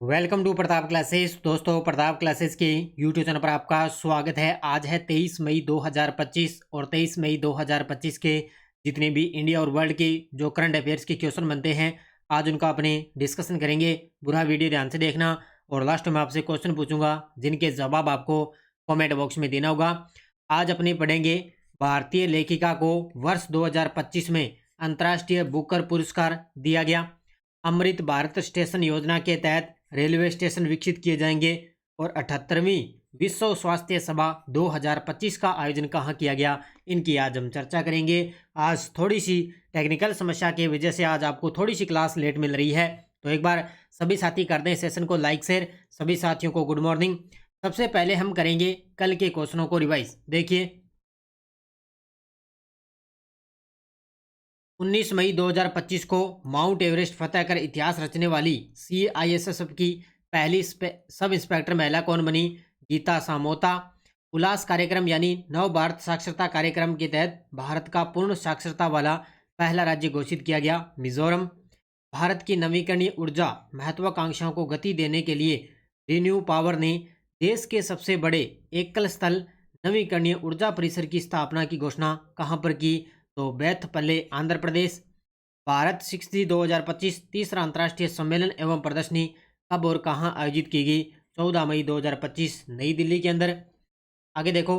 Welcome to Pratap classes. दोस्तों, Pratap classes के YouTube channel पर आपका स्वागत है। आज है 23 मई 2025 और 23 मई 2025 के जितने भी इंडिया और वर्ल्ड के जो करंट अफेयर्स के क्वेश्चन बनते हैं, आज उनका अपने डिस्कशन करेंगे। पूरा वीडियो ध्यान से देखना और लास्ट में आपसे क्वेश्चन पूछूंगा जिनके जवाब आपको कॉमेंट बॉक्स में देना होगा। आज अपने पढ़ेंगे भारतीय लेखिका को वर्ष 2025 में अंतर्राष्ट्रीय बुकर पुरस्कार दिया गया। अमृत भारत स्टेशन योजना के तहत रेलवे स्टेशन विकसित किए जाएंगे और 78वीं विश्व स्वास्थ्य सभा 2025 का आयोजन कहाँ किया गया, इनकी आज हम चर्चा करेंगे। आज थोड़ी सी टेक्निकल समस्या की वजह से आज आपको थोड़ी सी क्लास लेट मिल रही है, तो एक बार सभी साथी कर दें सेशन को लाइक शेयर। सभी साथियों को गुड मॉर्निंग। सबसे पहले हम करेंगे कल के क्वेश्चनों को रिवाइज। देखिए, 19 मई 2025 को माउंट एवरेस्ट फतह कर इतिहास रचने वाली CISF की पहली सब इंस्पेक्टर महिला कौन बनी? गीता सामोता। उल्लास कार्यक्रम यानी नव भारत साक्षरता कार्यक्रम के तहत भारत का पूर्ण साक्षरता वाला पहला राज्य घोषित किया गया, मिजोरम। भारत की नवीकरणीय ऊर्जा महत्वाकांक्षाओं को गति देने के लिए रिन्यू पावर ने देश के सबसे बड़े एकल स्थल नवीकरणीय ऊर्जा परिसर की स्थापना की घोषणा कहाँ पर की? तो बेथपल्ले, आंध्र प्रदेश। भारत 6 2025 तीसरा अंतर्राष्ट्रीय सम्मेलन एवं प्रदर्शनी कब और कहाँ आयोजित की गई? 14 मई 2025 नई दिल्ली के अंदर। आगे देखो,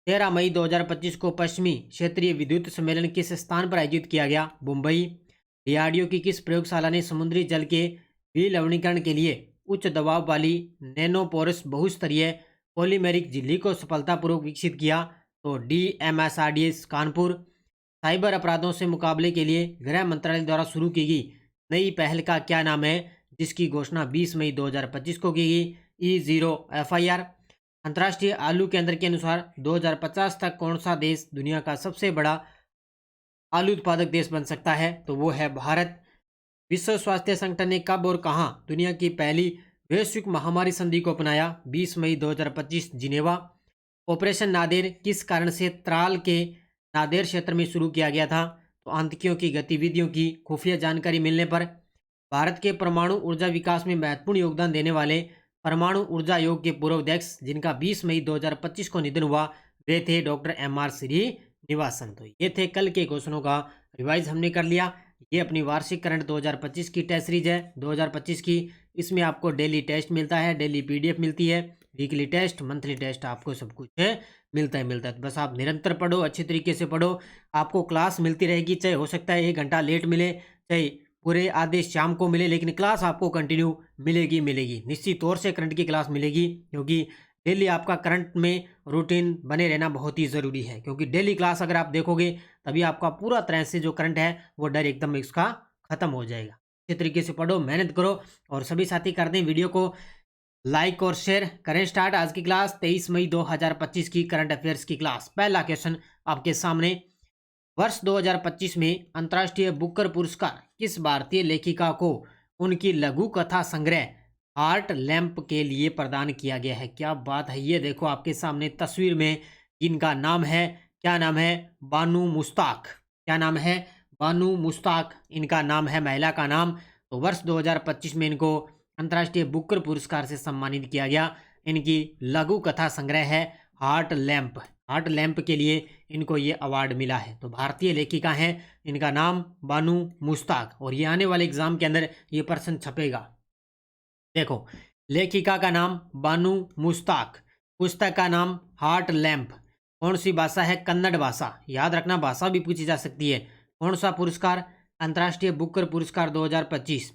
13 मई 2025 को पश्चिमी क्षेत्रीय विद्युत सम्मेलन किस स्थान पर आयोजित किया गया? मुंबई। डीआरडीओ की किस प्रयोगशाला ने समुद्री जल के विलवणीकरण के लिए उच्च दबाव वाली नैनोपोरस बहुस्तरीय पॉलीमेरिक झिल्ली को सफलतापूर्वक विकसित किया? तो DMSRDS कानपुर। साइबर अपराधों से मुकाबले के लिए गृह मंत्रालय द्वारा शुरू की गई नई पहल का क्या नाम है, जिसकी घोषणा 20 मई 2025 को की गई? E0 FIR। अंतर्राष्ट्रीय आलू केंद्र के अनुसार 2050 तक कौन सा देश दुनिया का सबसे बड़ा आलू उत्पादक देश बन सकता है? तो वो है भारत। विश्व स्वास्थ्य संगठन ने कब और कहाँ दुनिया की पहली वैश्विक महामारी संधि को अपनाया? 20 मई 2025 जिनेवा। ऑपरेशन नादेर किस कारण से त्राल के नादेर क्षेत्र में शुरू किया गया था? तो आतंकियों की गतिविधियों की खुफिया जानकारी मिलने पर। भारत के परमाणु ऊर्जा विकास में महत्वपूर्ण योगदान देने वाले परमाणु ऊर्जा आयोग के पूर्व अध्यक्ष जिनका 20 मई 2025 को निधन हुआ, वे थे डॉक्टर MR श्रीनिवासन। तो ये थे कल के क्वेश्चनों का रिवाइज हमने कर लिया। ये अपनी वार्षिक करंट 2025 की टेस्ट सीरीज है 2025 की। इसमें आपको डेली टेस्ट मिलता है, डेली PDF मिलती है, वीकली टेस्ट, मंथली टेस्ट, आपको सब कुछ है मिलता है। तो बस आप निरंतर पढ़ो, अच्छी तरीके से पढ़ो, आपको क्लास मिलती रहेगी। चाहे हो सकता है 1 घंटा लेट मिले, चाहे पूरे आधे शाम को मिले, लेकिन क्लास आपको कंटिन्यू मिलेगी। निश्चित तौर से करंट की क्लास मिलेगी, क्योंकि डेली आपका करंट में रूटीन बने रहना बहुत ही ज़रूरी है। क्योंकि डेली क्लास अगर आप देखोगे तभी आपका पूरा तरह से जो करंट है वो डर एकदम इसका ख़त्म हो जाएगा। अच्छे तरीके से पढ़ो, मेहनत करो और सभी साथी कर दें वीडियो को लाइक और शेयर। करें स्टार्ट आज की क्लास 23 मई 2025 की करंट अफेयर्स की क्लास। पहला क्वेश्चन आपके सामने, वर्ष 2025 में अंतर्राष्ट्रीय बुकर पुरस्कार किस भारतीय लेखिका को उनकी लघु कथा संग्रह हार्ट लैम्प के लिए प्रदान किया गया है? क्या बात है। ये देखो आपके सामने तस्वीर में, इनका नाम है, क्या नाम है? बानू मुश्ताक। क्या नाम है? बानू मुश्ताक इनका नाम है, महिला का नाम। तो वर्ष 2025 में इनको अंतर्राष्ट्रीय बुकर पुरस्कार से सम्मानित किया गया। इनकी लघु कथा संग्रह है हार्ट लैम्प के लिए इनको ये अवार्ड मिला है। तो भारतीय लेखिका हैं, इनका नाम बानू मुश्ताक। और ये आने वाले एग्जाम के अंदर ये प्रश्न छपेगा। देखो, लेखिका का नाम बानू मुश्ताक, पुस्तक का नाम हार्ट लैम्प, कौन सी भाषा है? कन्नड़ भाषा। याद रखना, भाषा भी पूछी जा सकती है। कौन सा पुरस्कार? अंतर्राष्ट्रीय बुकर पुरस्कार 2025।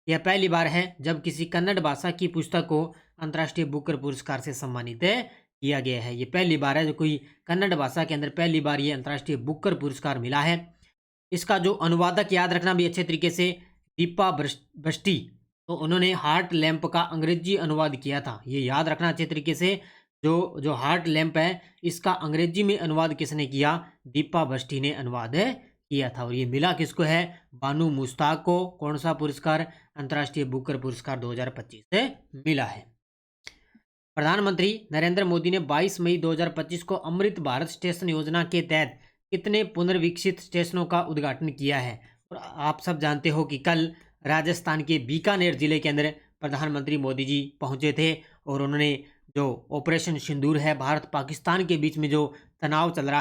यह पहली बार है जब किसी कन्नड़ भाषा की पुस्तक को अंतर्राष्ट्रीय बुकर पुरस्कार से सम्मानित किया गया है। ये पहली बार है जो कोई कन्नड़ भाषा के अंदर पहली बार ये अंतर्राष्ट्रीय बुकर पुरस्कार मिला है। इसका जो अनुवादक, याद रखना भी अच्छे तरीके से, दीपा भट्टी, तो उन्होंने हार्ट लैम्प का अंग्रेजी अनुवाद किया था। ये याद रखना अच्छे तरीके से। जो हार्ट लैम्प है इसका अंग्रेजी में अनुवाद किसने किया? दीपा भट्टी ने अनुवाद किया था। और ये मिला किसको है? बानू मुश्ताक को। कौन सा पुरस्कार? अंतर्राष्ट्रीय बुकर पुरस्कार 2025 से मिला है। प्रधानमंत्री नरेंद्र मोदी ने 22 मई 2025 को अमृत भारत स्टेशन योजना के तहत कितने पुनर्विकसित स्टेशनों का उद्घाटन किया है? और आप सब जानते हो कि कल राजस्थान के बीकानेर जिले के अंदर प्रधानमंत्री मोदी जी पहुंचे थे और उन्होंने जो ऑपरेशन सिंदूर है, भारत पाकिस्तान के बीच में जो तनाव चल रहा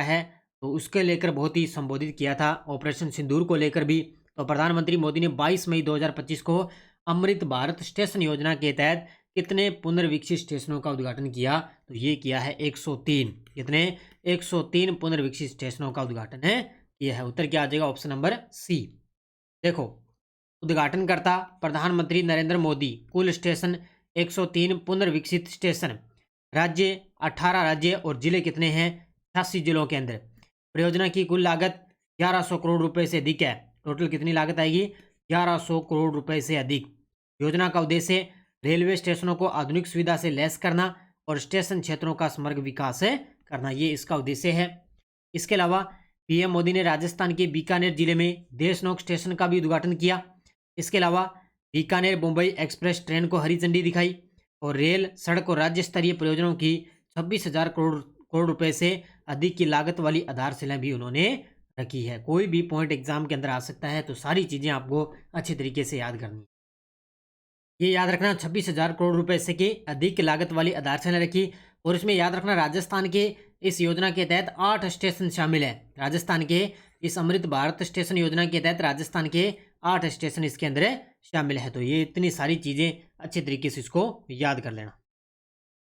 है तो उसके लेकर बहुत ही संबोधित किया था, ऑपरेशन सिंदूर को लेकर भी। तो प्रधानमंत्री मोदी ने 22 मई 2025 को अमृत भारत स्टेशन योजना के तहत कितने पुनर्विकसित स्टेशनों का उद्घाटन किया? तो ये किया है 103। कितने? 103 पुनर्विकसित स्टेशनों का उद्घाटन है किया है। उत्तर क्या आ जाएगा? Option number C. देखो, उद्घाटनकर्ता प्रधानमंत्री नरेंद्र मोदी, कुल स्टेशन 103 पुनर्विकसित स्टेशन, राज्य 18 राज्य और जिले कितने हैं? 86 जिलों के अंदर। परियोजना की कुल लागत 1100 करोड़ रुपए से अधिक है। टोटल कितनी लागत आएगी? 1100 करोड़ रुपए से अधिक। योजना का उद्देश्य रेलवे स्टेशनों को आधुनिक सुविधा से लैस करना और स्टेशन क्षेत्रों का समग्र विकास करना, ये इसका उद्देश्य है। इसके अलावा पीएम मोदी ने राजस्थान के बीकानेर जिले में देशनोक स्टेशन का भी उद्घाटन किया। इसके अलावा बीकानेर मुंबई एक्सप्रेस ट्रेन को हरी झंडी दिखाई और रेल, सड़क और राज्य स्तरीय परियोजनाओं की 26,000 करोड़ रुपए से अधिक की लागत वाली आधारशिला भी उन्होंने रखी है। कोई भी पॉइंट एग्जाम के अंदर आ सकता है, तो सारी चीज़ें आपको अच्छी तरीके से याद करनी। ये याद रखना, 26,000 करोड़ रुपए से की अधिक लागत वाली आधारशिला रखी। और इसमें याद रखना, राजस्थान के इस योजना के तहत 8 स्टेशन शामिल है। राजस्थान के इस अमृत भारत स्टेशन योजना के तहत राजस्थान के 8 स्टेशन इसके अंदर शामिल है। तो ये इतनी सारी चीज़ें अच्छे तरीके से इसको याद कर लेना।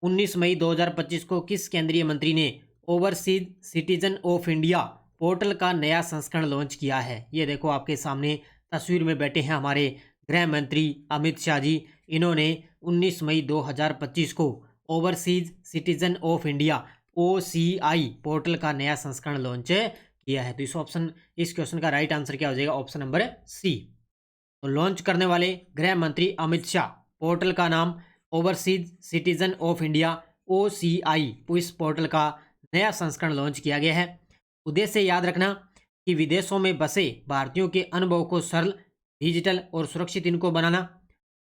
19 मई 2025 को किस केंद्रीय मंत्री ने overseas citizen of India portal का नया संस्करण लॉन्च किया है? ये देखो, आपके सामने तस्वीर में बैठे हैं हमारे गृह मंत्री अमित शाह जी। इन्होंने 19 मई 2025 को overseas citizen of India OCI portal का नया संस्करण लॉन्च किया है। तो इस क्वेश्चन का राइट आंसर क्या हो जाएगा? Option number C. तो लॉन्च करने वाले गृह मंत्री अमित शाह, पोर्टल का नाम overseas citizen of India OCI, इस पोर्टल का नया संस्करण लॉन्च किया गया है। उद्देश्य याद रखना कि विदेशों में बसे भारतीयों के अनुभव को सरल, डिजिटल और सुरक्षित इनको बनाना,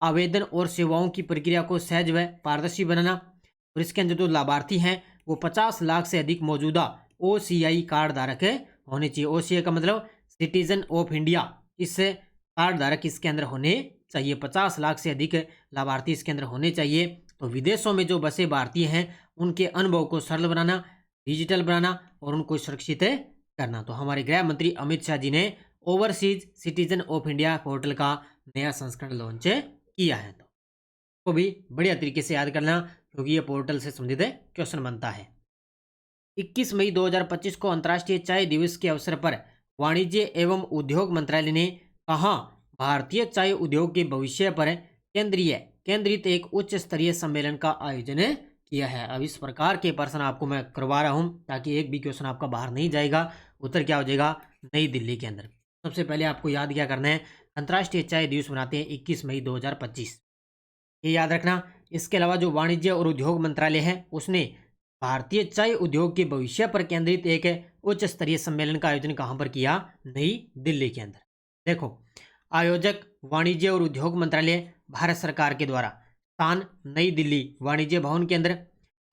आवेदन और सेवाओं की प्रक्रिया को सहज व पारदर्शी बनाना। और इसके अंदर जो लाभार्थी हैं वो 50 लाख से अधिक मौजूदा OCI कार्ड धारक होने चाहिए। OCI का मतलब सिटीजन ऑफ इंडिया, इस कार्ड धारक इसके अंदर होने चाहिए। 50 लाख से अधिक लाभार्थी इसके अंदर होने चाहिए। तो विदेशों में जो बसे भारतीय हैं उनके अनुभव को सरल बनाना, डिजिटल बनाना और उनको सुरक्षित करना। तो हमारे गृह मंत्री अमित शाह जी ने overseas citizen of India portal का नया संस्करण लॉन्च किया है। तो भी बढ़िया तरीके से याद करना, क्योंकि ये पोर्टल से संबंधित क्वेश्चन बनता है। 21 मई 2025 को अंतर्राष्ट्रीय चाय दिवस के अवसर पर वाणिज्य एवं उद्योग मंत्रालय ने कहा भारतीय चाय उद्योग के भविष्य पर केंद्रित एक उच्च स्तरीय सम्मेलन का आयोजन किया है। अब इस प्रकार के प्रश्न आपको मैं करवा रहा हूं ताकि एक भी क्वेश्चन आपका बाहर नहीं जाएगा। उत्तर क्या हो जाएगा? नई दिल्ली के अंदर। सबसे पहले आपको याद क्या करना है? अंतर्राष्ट्रीय चाय दिवस मनाते हैं 21 मई 2025, ये याद रखना। इसके अलावा जो वाणिज्य और उद्योग मंत्रालय है उसने भारतीय चाय उद्योग के भविष्य पर केंद्रित एक उच्च स्तरीय सम्मेलन का आयोजन कहाँ पर किया? नई दिल्ली के अंदर। देखो, आयोजक वाणिज्य और उद्योग मंत्रालय भारत सरकार के द्वारा, स्थान नई दिल्ली वाणिज्य भवन के अंदर।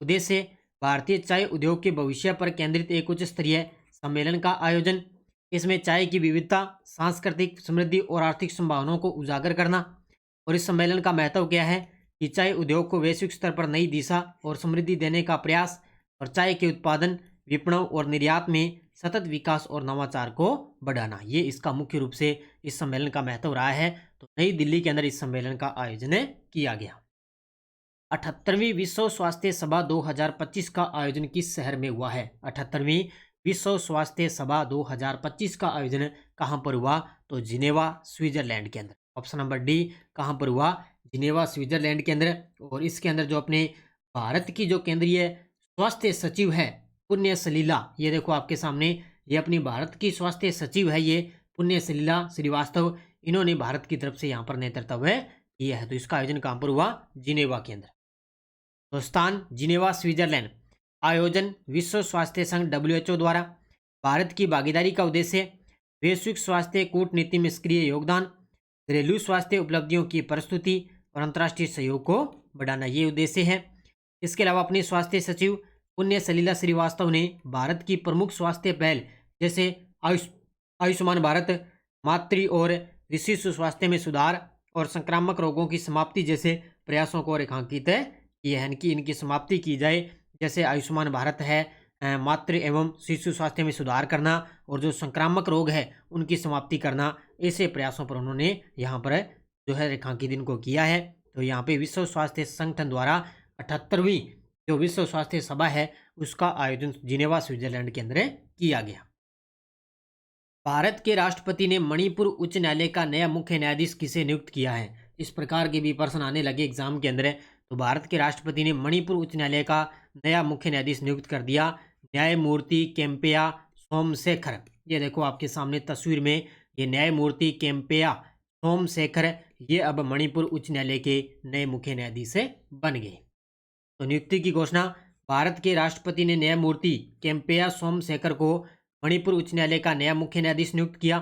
उद्देश्य भारतीय चाय उद्योग के भविष्य पर केंद्रित एक उच्च स्तरीय सम्मेलन का आयोजन। इसमें चाय की विविधता, सांस्कृतिक समृद्धि और आर्थिक संभावनाओं को उजागर करना। और इस सम्मेलन का महत्व क्या है कि चाय उद्योग को वैश्विक स्तर पर नई दिशा और समृद्धि देने का प्रयास और चाय के उत्पादन, विपणन और निर्यात में सतत विकास और नवाचार को बढ़ाना, ये इसका मुख्य रूप से इस सम्मेलन का महत्व रहा है। तो नई दिल्ली के अंदर इस सम्मेलन का आयोजन किया गया। 78वीं विश्व स्वास्थ्य सभा 2025 का आयोजन किस शहर में हुआ है? 78वीं विश्व स्वास्थ्य सभा 2025 का आयोजन कहाँ पर हुआ? तो जिनेवा स्विट्जरलैंड के अंदर। ऑप्शन नंबर डी, कहाँ पर हुआ? जिनेवा स्विट्जरलैंड के अंदर। और इसके अंदर जो अपने भारत की जो केंद्रीय स्वास्थ्य सचिव है पुण्य सलीला, ये देखो आपके सामने, ये अपनी भारत की स्वास्थ्य सचिव है, ये पुण्य सलीला श्रीवास्तव, इन्होंने भारत की तरफ से यहाँ पर नेतृत्व किया है। तो इसका आयोजन कहाँ पर हुआ? जिनेवा के अंदर। तो स्थान जिनेवा स्विट्जरलैंड। आयोजन विश्व स्वास्थ्य संघ WHO द्वारा। भारत की भागीदारी का उद्देश्य वैश्विक स्वास्थ्य कूटनीति में सक्रिय योगदान, घरेलू स्वास्थ्य उपलब्धियों की प्रस्तुति और अंतर्राष्ट्रीय सहयोग को बढ़ाना, ये उद्देश्य है। इसके अलावा अपने स्वास्थ्य सचिव पुण्य सलीला श्रीवास्तव ने भारत की प्रमुख स्वास्थ्य पहल जैसे आयुष्मान भारत, मातृ और शिशु स्वास्थ्य में सुधार और संक्रामक रोगों की समाप्ति जैसे प्रयासों को रेखांकित किए हैं कि इनकी समाप्ति की जाए। जैसे आयुष्मान भारत है, मातृ एवं शिशु स्वास्थ्य में सुधार करना और जो संक्रामक रोग है उनकी समाप्ति करना, ऐसे प्रयासों पर उन्होंने यहाँ पर जो है रेखांकित इनको किया है। तो यहाँ पे विश्व स्वास्थ्य संगठन द्वारा 78वीं जो विश्व स्वास्थ्य सभा है उसका आयोजन जिनेवा स्विट्जरलैंड के अंदर किया गया। भारत के राष्ट्रपति ने मणिपुर उच्च न्यायालय का नया मुख्य न्यायाधीश किसे नियुक्त किया है? इस प्रकार के भी प्रश्न आने लगे एग्जाम के अंदर। तो भारत के राष्ट्रपति ने मणिपुर उच्च न्यायालय का नया मुख्य न्यायाधीश नियुक्त कर दिया, न्यायमूर्ति केम्पेया सोमशेखर। ये देखो आपके सामने तस्वीर में, ये न्यायमूर्ति केम्पेया सोमशेखर ये अब मणिपुर उच्च न्यायालय के नए मुख्य न्यायाधीश बन गए। तो नियुक्ति की घोषणा, भारत के राष्ट्रपति ने न्यायमूर्ति केम्पेया सोमशेखर को मणिपुर उच्च न्यायालय का नया मुख्य न्यायाधीश नियुक्त किया।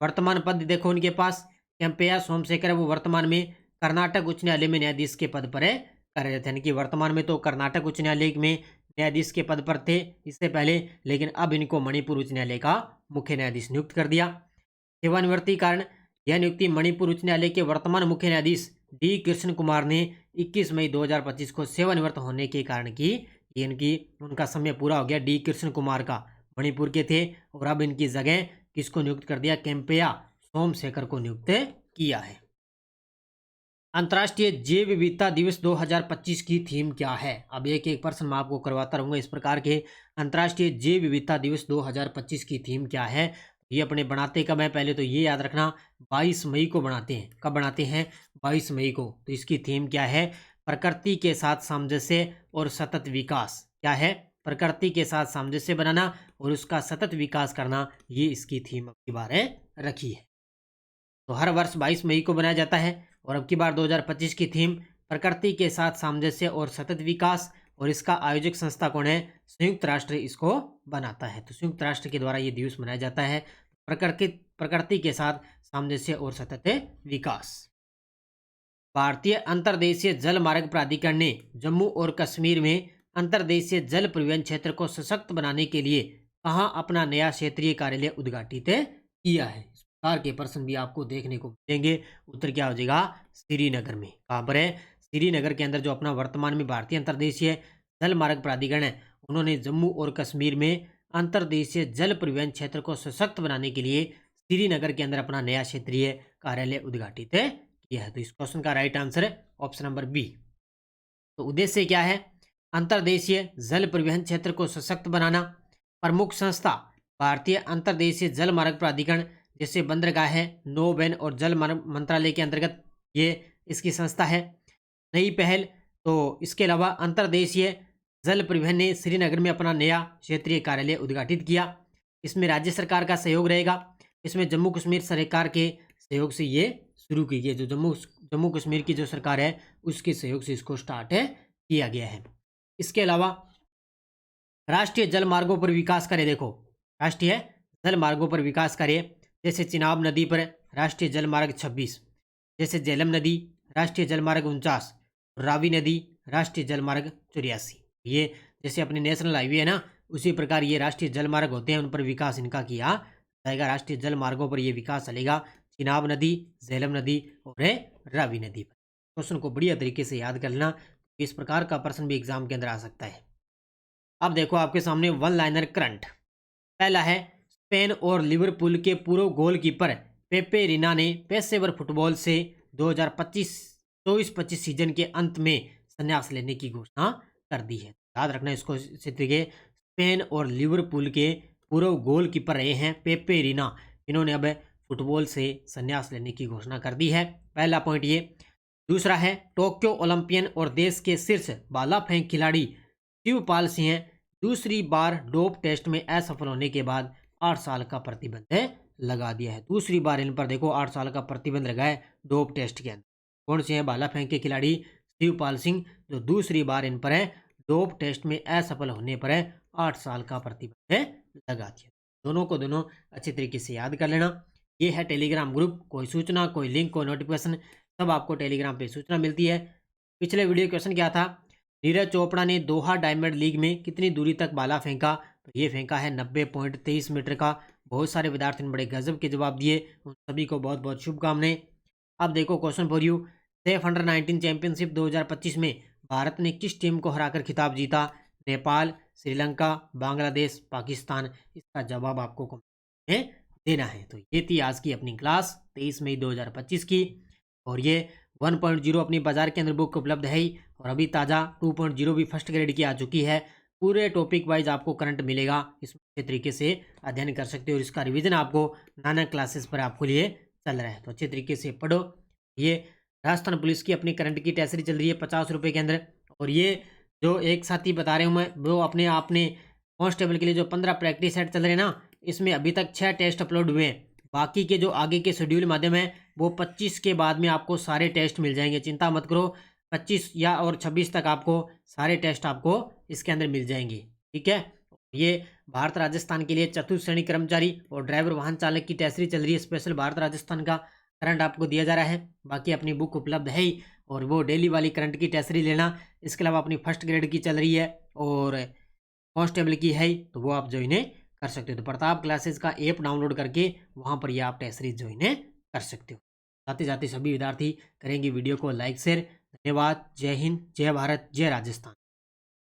वर्तमान पद देखो उनके पास, केम्पेया सोमशेखर वो वर्तमान में कर्नाटक उच्च न्यायालय में न्यायाधीश के पद पर कार्यरत है। यानी कि वर्तमान में तो कर्नाटक उच्च न्यायालय में न्यायाधीश के पद पर थे इससे पहले, लेकिन अब इनको मणिपुर उच्च न्यायालय का मुख्य न्यायाधीश नियुक्त कर दिया। सेवानिवृत्ति कारण, यह नियुक्ति मणिपुर उच्च न्यायालय के वर्तमान मुख्य न्यायाधीश डी कृष्ण कुमार ने 21 मई 2025 को सेवानिवृत्त होने के कारण की। ये इनकी उनका समय पूरा हो गया, डी कृष्ण कुमार का, मणिपुर के थे, और अब इनकी जगह किसको नियुक्त कर दिया? केम्पेया सोमशेखर को नियुक्त किया है। अंतर्राष्ट्रीय जैव विविधता दिवस 2025 की थीम क्या है? अब एक एक प्रश्न मैं आपको करवाता रहूंगा इस प्रकार के। अंतर्राष्ट्रीय जैव विविधता दिवस 2025 की थीम क्या है? ये अपने बनाते कब है? पहले तो ये याद रखना, 22 मई को बनाते हैं। कब बनाते हैं? 22 मई को। तो इसकी थीम क्या है? प्रकृति के साथ सामंजस्य और सतत विकास। क्या है? प्रकृति के साथ सामंजस्य बनाना और उसका सतत विकास करना, ये इसकी थीम अब की बार रखी है। तो हर वर्ष 22 मई को बनाया जाता है और अब की बार 2025 की थीम प्रकृति के साथ सामंजस्य और सतत विकास, और इसका आयोजक संस्था कौन है? संयुक्त राष्ट्र इसको बनाता है। तो संयुक्त राष्ट्र के द्वारा ये दिवस मनाया जाता है, प्रकृति के साथ सामंजस्य और सतत विकास। भारतीय अंतर्देशीय जल मार्ग प्राधिकरण ने जम्मू और कश्मीर में अंतर्देशीय जल परिवहन क्षेत्र को सशक्त बनाने के लिए कहाँ अपना नया क्षेत्रीय कार्यालय उद्घाटित किया है? इस प्रकार के प्रश्न भी आपको देखने को मिलेंगे। उत्तर क्या हो जाएगा? श्रीनगर में। कहाँ पर है? श्रीनगर के अंदर जो अपना वर्तमान में भारतीय अंतर्देशीय जल मार्ग प्राधिकरण है, उन्होंने जम्मू और कश्मीर में अंतर्देशीय जल परिवहन क्षेत्र को सशक्त बनाने के लिए श्रीनगर के अंदर अपना नया क्षेत्रीय कार्यालय उद्घाटित किया है। तो इस क्वेश्चन का राइट आंसर है ऑप्शन नंबर बी। तो उद्देश्य क्या है? अंतर्देशीय जल परिवहन क्षेत्र को सशक्त बनाना। प्रमुख संस्था भारतीय अंतर्देशीय जल मार्ग प्राधिकरण, जैसे बंदरगाह है, नौबन और जल मार्ग मंत्रालय के अंतर्गत ये इसकी संस्था है। नई पहल, तो इसके अलावा अंतर्देशीय जल परिवहन ने श्रीनगर में अपना नया क्षेत्रीय कार्यालय उद्घाटित किया। इसमें राज्य सरकार का सहयोग रहेगा। इसमें जम्मू कश्मीर सरकार के सहयोग से ये शुरू की गई। जो जम्मू कश्मीर की जो सरकार है उसके सहयोग से इसको स्टार्ट किया गया है। इसके अलावा राष्ट्रीय जल मार्गों पर विकास करे। देखो, राष्ट्रीय जल मार्गों पर विकास करे, जैसे चिनाब नदी पर राष्ट्रीय जल मार्ग 26, जैसे झेलम नदी राष्ट्रीय जल मार्ग 49, रावी नदी राष्ट्रीय जल मार्ग 84। ये जैसे अपने नेशनल हाईवे है ना, उसी प्रकार ये राष्ट्रीय जल मार्ग होते हैं, उन पर विकास इनका किया जाएगा। राष्ट्रीय जल मार्गों पर ये विकास चलेगा, चिनाब नदी, झेलम नदी और रावी नदी पर। क्वेश्चन को बढ़िया तरीके से याद कर लेना, इस प्रकार का प्रश्न भी एग्जाम के अंदर आ सकता है। अब देखो आपके सामने वन लाइनर करंट। पहला है, स्पेन और लिवरपूल के पूर्व गोलकीपर पेपे रिना ने पेशेवर फुटबॉल से 2024-25 सीजन के अंत में संन्यास लेने की घोषणा कर दी है। याद रखना इसको क्षेत्र के, स्पेन और लिवरपूल के पूर्व गोलकीपर रहे हैं पेपे रिना, इन्होंने अब फुटबॉल से संन्यास लेने की घोषणा कर दी है। पहला पॉइंट ये। दूसरा है, टोक्यो ओलंपियन और देश के शीर्ष भाला फेंक खिलाड़ी शिवपाल सिंह दूसरी बार डोप टेस्ट में असफल होने के बाद 8 साल का प्रतिबंध लगा दिया है। दूसरी बार इन पर देखो 8 साल का प्रतिबंध लगा है डोप टेस्ट के अंदर। कौन से हैं? भाला फेंक के खिलाड़ी शिवपाल सिंह, जो दूसरी बार इन पर है डोप टेस्ट में असफल होने पर 8 साल का प्रतिबंध लगा दिया। दोनों को दोनों अच्छी तरीके से याद कर लेना। ये है टेलीग्राम ग्रुप। कोई सूचना, कोई लिंक, कोई नोटिफिकेशन, सब आपको टेलीग्राम पे सूचना मिलती है। पिछले वीडियो क्वेश्चन क्या था? नीरज चोपड़ा ने दोहा डायमंड लीग में कितनी दूरी तक भाला फेंका? तो ये फेंका है 90.23 मीटर का। बहुत सारे विद्यार्थियों ने बड़े गजब के जवाब दिए, उन सभी को बहुत बहुत शुभकामनाएं। अब देखो question for you, safe under 19 championship 2025 में भारत ने किस टीम को हराकर खिताब जीता? नेपाल, श्रीलंका, बांग्लादेश, पाकिस्तान। इसका जवाब आपको कमेंट में देना है। तो ये थी आज की अपनी क्लास 23 मई 2025 की, और ये 1.0 अपनी बाजार के अंदर बुक उपलब्ध है ही, और अभी ताज़ा 2.0 भी फर्स्ट ग्रेड की आ चुकी है। पूरे टॉपिक वाइज आपको करंट मिलेगा, इसमें अच्छे तरीके से अध्ययन कर सकते हो, और इसका रिवीजन आपको नाना क्लासेस पर आपको लिए चल रहा है, तो अच्छे तरीके से पढ़ो। ये राजस्थान पुलिस की अपनी करंट की टेस्ट सीरीज चल रही है 50 रुपये के अंदर, और ये जो एक साथी बता रहे हूँ मैं, वो अपने आपने कांस्टेबल के लिए जो 15 प्रैक्टिस सेट चल रहे हैं ना, इसमें अभी तक 6 टेस्ट अपलोड हुए हैं। बाकी के जो आगे के शेड्यूल माध्यम है वो 25 के बाद में आपको सारे टेस्ट मिल जाएंगे, चिंता मत करो। 25 या और 26 तक आपको सारे टेस्ट आपको इसके अंदर मिल जाएंगे, ठीक है। ये भारत राजस्थान के लिए चतुर्थ श्रेणी कर्मचारी और ड्राइवर वाहन चालक की टेस्ट सीरीज चल रही है। स्पेशल भारत राजस्थान का करंट आपको दिया जा रहा है। बाकी अपनी बुक उपलब्ध है ही, और वो डेली वाली करंट की टेस्ट सीरीज लेना। इसके अलावा अपनी फर्स्ट ग्रेड की चल रही है और कांस्टेबल की है ही, तो वो आप ज्वाइन कर सकते हो। तो प्रताप क्लासेस का ऐप डाउनलोड करके वहाँ पर ये आप टेस्ट सीरीज ज्वाइन कर सकते हो। जाते जाते सभी विद्यार्थी करेंगे वीडियो को लाइक शेयर। धन्यवाद। जय हिंद, जय भारत, जय राजस्थान।